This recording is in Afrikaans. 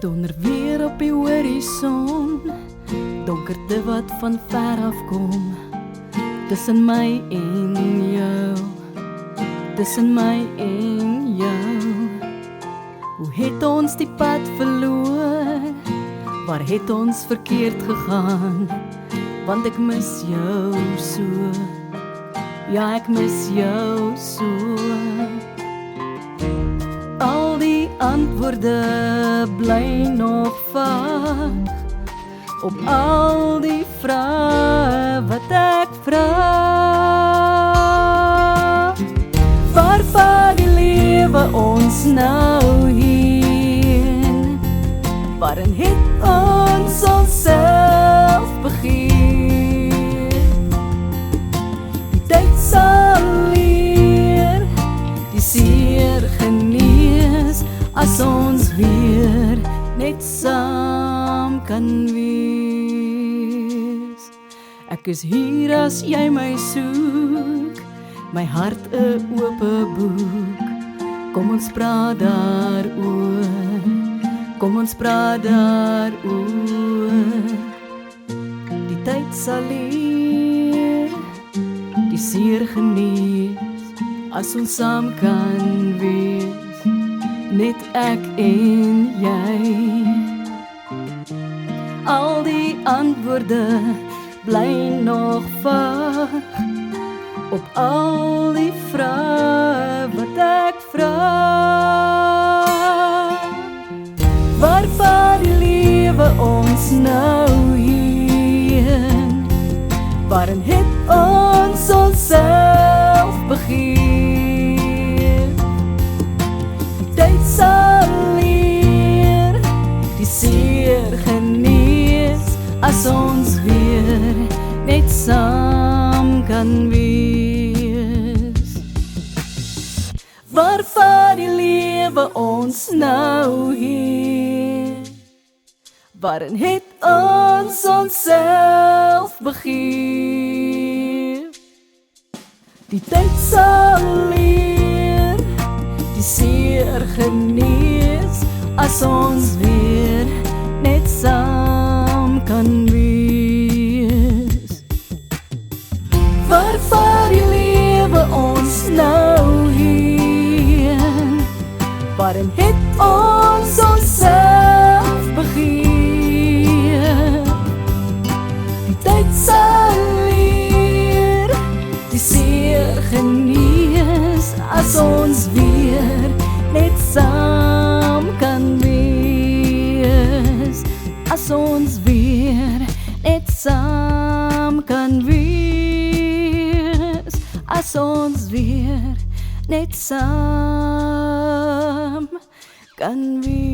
Donder weer op die horison, donkerte wat van ver af kom, tussen my en jou, tussen my en jou. Hoe het ons die pad verloor, waar het ons verkeerd gegaan, want ek mis jou so, ja ek mis jou so. Al die antwoorde bly nog vaag, op al die vrae wat ek vra. Waar vat die lewe ons nou heen? Waarin het ons onsself begeer? Die tyd sal leer, die seer genees, as ons weer net saam kan wees. Ek is hier as jy my soek, my hart 'n ope boek. Kom ons praat daaroor, kom ons praat daaroor. Die tyd sal leer, die seer genees, as ons saam kan wees, net ek en jy. Al die antwoorde bly nog vaag, op al die vrae wat ek vra. Waar vat die lewe ons nou heen? Waarin het ons onsself begeer? Die tyd sal leer, die seer genees, as ons weer net saam kan wees. Waar vat die lewe ons nou heen? Waarin het ons onsself begeer? Die tyd sal leer, die seer genees, as ons weer net saam kan wees. Waar vat die lewe ons nou heen? Waarin het ons onsself begeer? Die tyd sal leer, die seer genees, as ons weer net saam kan wees. As ons weer net saam kan wees. As ons weer net saam kan wees.